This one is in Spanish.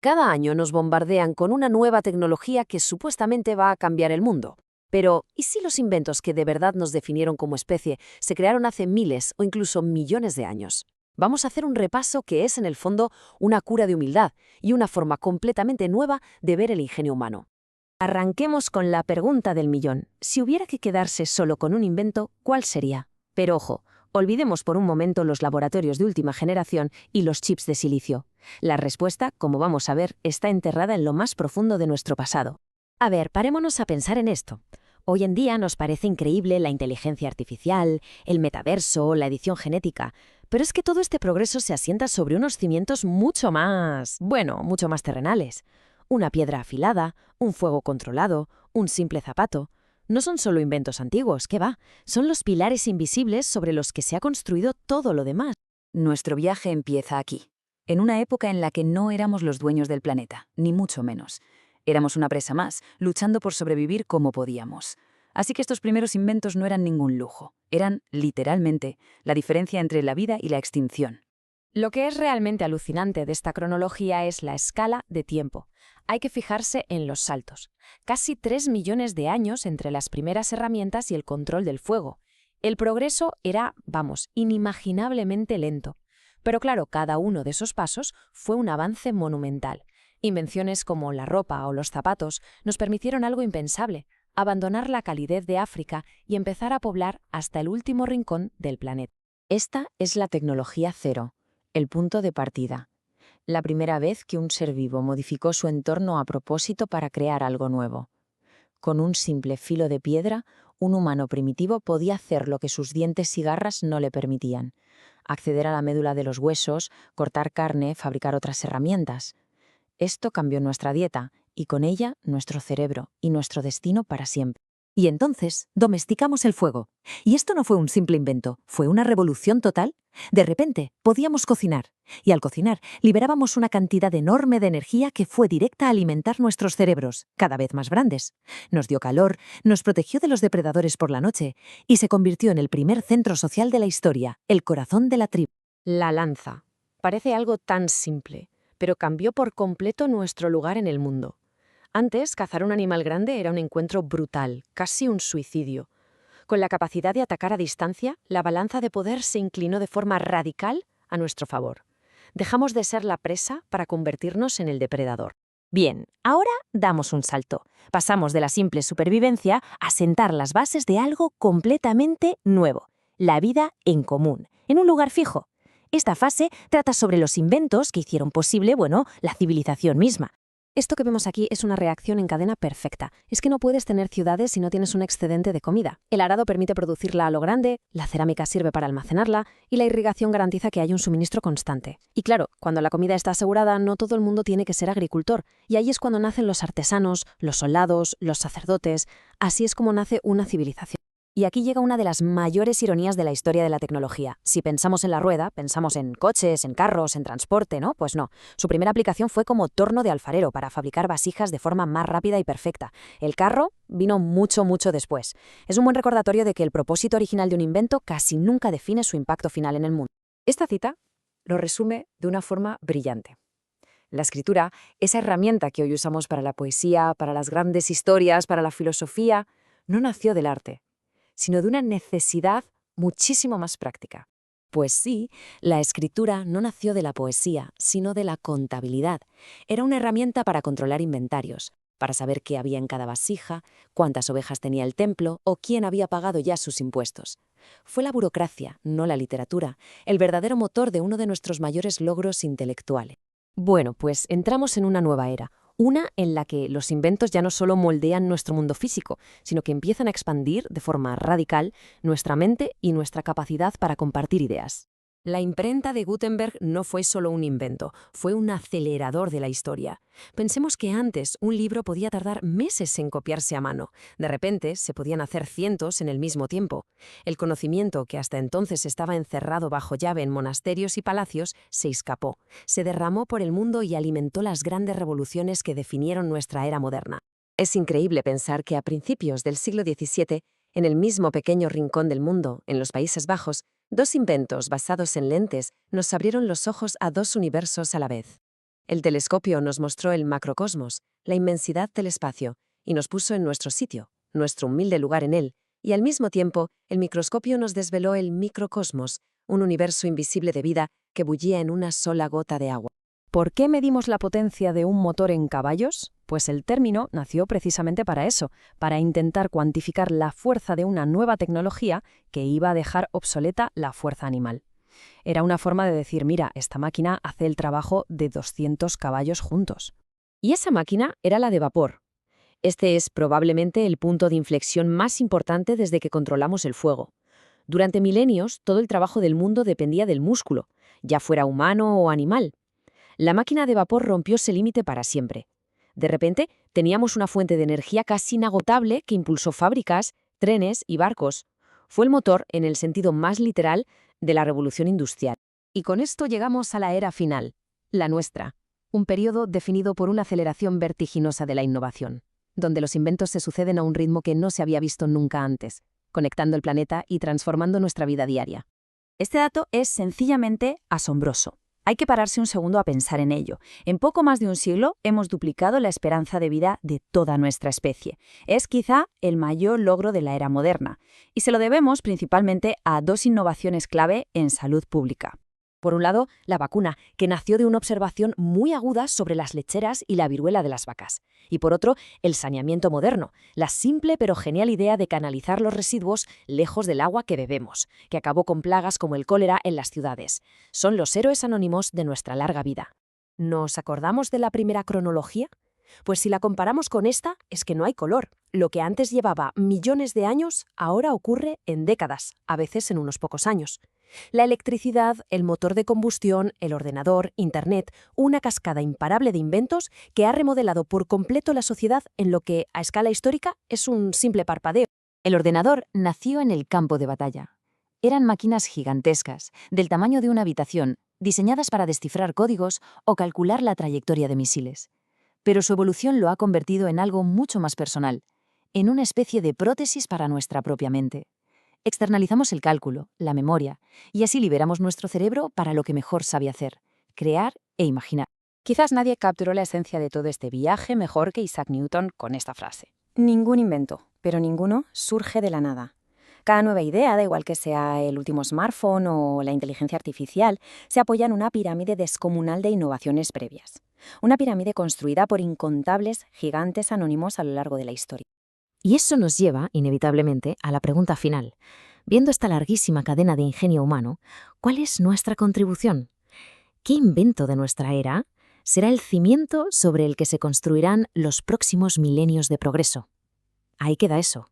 Cada año nos bombardean con una nueva tecnología que supuestamente va a cambiar el mundo. Pero, ¿y si los inventos que de verdad nos definieron como especie se crearon hace miles o incluso millones de años? Vamos a hacer un repaso que es, en el fondo, una cura de humildad y una forma completamente nueva de ver el ingenio humano. Arranquemos con la pregunta del millón. Si hubiera que quedarse solo con un invento, ¿cuál sería? Pero ojo, olvidemos por un momento los laboratorios de última generación y los chips de silicio. La respuesta, como vamos a ver, está enterrada en lo más profundo de nuestro pasado. A ver, parémonos a pensar en esto. Hoy en día nos parece increíble la inteligencia artificial, el metaverso, la edición genética, pero es que todo este progreso se asienta sobre unos cimientos mucho más terrenales. Una piedra afilada, un fuego controlado, un simple zapato. No son solo inventos antiguos, ¿qué va? Son los pilares invisibles sobre los que se ha construido todo lo demás. Nuestro viaje empieza aquí, en una época en la que no éramos los dueños del planeta, ni mucho menos. Éramos una presa más, luchando por sobrevivir como podíamos. Así que estos primeros inventos no eran ningún lujo, eran, literalmente, la diferencia entre la vida y la extinción. Lo que es realmente alucinante de esta cronología es la escala de tiempo. Hay que fijarse en los saltos. Casi 3 millones de años entre las primeras herramientas y el control del fuego. El progreso era, inimaginablemente lento. Pero claro, cada uno de esos pasos fue un avance monumental. Invenciones como la ropa o los zapatos nos permitieron algo impensable: abandonar la calidez de África y empezar a poblar hasta el último rincón del planeta. Esta es la tecnología cero, el punto de partida. La primera vez que un ser vivo modificó su entorno a propósito para crear algo nuevo. Con un simple filo de piedra, un humano primitivo podía hacer lo que sus dientes y garras no le permitían: acceder a la médula de los huesos, cortar carne, fabricar otras herramientas. Esto cambió nuestra dieta, y con ella nuestro cerebro y nuestro destino para siempre. Y entonces domesticamos el fuego. Y esto no fue un simple invento, fue una revolución total. De repente podíamos cocinar, y al cocinar liberábamos una cantidad enorme de energía que fue directa a alimentar nuestros cerebros, cada vez más grandes. Nos dio calor, nos protegió de los depredadores por la noche, y se convirtió en el primer centro social de la historia, el corazón de la tribu. La lanza. Parece algo tan simple, pero cambió por completo nuestro lugar en el mundo. Antes, cazar un animal grande era un encuentro brutal, casi un suicidio. Con la capacidad de atacar a distancia, la balanza de poder se inclinó de forma radical a nuestro favor. Dejamos de ser la presa para convertirnos en el depredador. Bien, ahora damos un salto. Pasamos de la simple supervivencia a sentar las bases de algo completamente nuevo: la vida en común, en un lugar fijo. Esta fase trata sobre los inventos que hicieron posible, la civilización misma. Esto que vemos aquí es una reacción en cadena perfecta. Es que no puedes tener ciudades si no tienes un excedente de comida. El arado permite producirla a lo grande, la cerámica sirve para almacenarla y la irrigación garantiza que haya un suministro constante. Y claro, cuando la comida está asegurada, no todo el mundo tiene que ser agricultor. Y ahí es cuando nacen los artesanos, los soldados, los sacerdotes. Así es como nace una civilización. Y aquí llega una de las mayores ironías de la historia de la tecnología. Si pensamos en la rueda, pensamos en coches, en carros, en transporte, ¿no? Pues no. Su primera aplicación fue como torno de alfarero para fabricar vasijas de forma más rápida y perfecta. El carro vino mucho después. Es un buen recordatorio de que el propósito original de un invento casi nunca define su impacto final en el mundo. Esta cita lo resume de una forma brillante. La escritura, esa herramienta que hoy usamos para la poesía, para las grandes historias, para la filosofía, no nació del arte, sino de una necesidad muchísimo más práctica. Pues sí, la escritura no nació de la poesía, sino de la contabilidad. Era una herramienta para controlar inventarios, para saber qué había en cada vasija, cuántas ovejas tenía el templo o quién había pagado ya sus impuestos. Fue la burocracia, no la literatura, el verdadero motor de uno de nuestros mayores logros intelectuales. Bueno, pues entramos en una nueva era. Una en la que los inventos ya no solo moldean nuestro mundo físico, sino que empiezan a expandir de forma radical nuestra mente y nuestra capacidad para compartir ideas. La imprenta de Gutenberg no fue solo un invento, fue un acelerador de la historia. Pensemos que antes un libro podía tardar meses en copiarse a mano. De repente se podían hacer cientos en el mismo tiempo. El conocimiento, que hasta entonces estaba encerrado bajo llave en monasterios y palacios, se escapó, se derramó por el mundo y alimentó las grandes revoluciones que definieron nuestra era moderna. Es increíble pensar que a principios del siglo XVII, en el mismo pequeño rincón del mundo, en los Países Bajos, dos inventos basados en lentes nos abrieron los ojos a dos universos a la vez. El telescopio nos mostró el macrocosmos, la inmensidad del espacio, y nos puso en nuestro sitio, nuestro humilde lugar en él, y al mismo tiempo el microscopio nos desveló el microcosmos, un universo invisible de vida que bullía en una sola gota de agua. ¿Por qué medimos la potencia de un motor en caballos? Pues el término nació precisamente para eso, para intentar cuantificar la fuerza de una nueva tecnología que iba a dejar obsoleta la fuerza animal. Era una forma de decir, mira, esta máquina hace el trabajo de 200 caballos juntos. Y esa máquina era la de vapor. Este es probablemente el punto de inflexión más importante desde que controlamos el fuego. Durante milenios, todo el trabajo del mundo dependía del músculo, ya fuera humano o animal. La máquina de vapor rompió ese límite para siempre. De repente, teníamos una fuente de energía casi inagotable que impulsó fábricas, trenes y barcos. Fue el motor, en el sentido más literal, de la revolución industrial. Y con esto llegamos a la era final, la nuestra, un periodo definido por una aceleración vertiginosa de la innovación, donde los inventos se suceden a un ritmo que no se había visto nunca antes, conectando el planeta y transformando nuestra vida diaria. Este dato es sencillamente asombroso. Hay que pararse un segundo a pensar en ello. En poco más de un siglo hemos duplicado la esperanza de vida de toda nuestra especie. Es quizá el mayor logro de la era moderna, y se lo debemos principalmente a dos innovaciones clave en salud pública. Por un lado, la vacuna, que nació de una observación muy aguda sobre las lecheras y la viruela de las vacas. Y por otro, el saneamiento moderno, la simple pero genial idea de canalizar los residuos lejos del agua que bebemos, que acabó con plagas como el cólera en las ciudades. Son los héroes anónimos de nuestra larga vida. ¿Nos acordamos de la primera cronología? Pues si la comparamos con esta, es que no hay color. Lo que antes llevaba millones de años, ahora ocurre en décadas, a veces en unos pocos años. La electricidad, el motor de combustión, el ordenador, Internet, una cascada imparable de inventos que ha remodelado por completo la sociedad en lo que, a escala histórica, es un simple parpadeo. El ordenador nació en el campo de batalla. Eran máquinas gigantescas, del tamaño de una habitación, diseñadas para descifrar códigos o calcular la trayectoria de misiles. Pero su evolución lo ha convertido en algo mucho más personal, en una especie de prótesis para nuestra propia mente. Externalizamos el cálculo, la memoria, y así liberamos nuestro cerebro para lo que mejor sabe hacer, crear e imaginar. Quizás nadie capturó la esencia de todo este viaje mejor que Isaac Newton con esta frase. Ningún invento, pero ninguno, surge de la nada. Cada nueva idea, da igual que sea el último smartphone o la inteligencia artificial, se apoya en una pirámide descomunal de innovaciones previas. Una pirámide construida por incontables gigantes anónimos a lo largo de la historia. Y eso nos lleva, inevitablemente, a la pregunta final. Viendo esta larguísima cadena de ingenio humano, ¿cuál es nuestra contribución? ¿Qué invento de nuestra era será el cimiento sobre el que se construirán los próximos milenios de progreso? Ahí queda eso.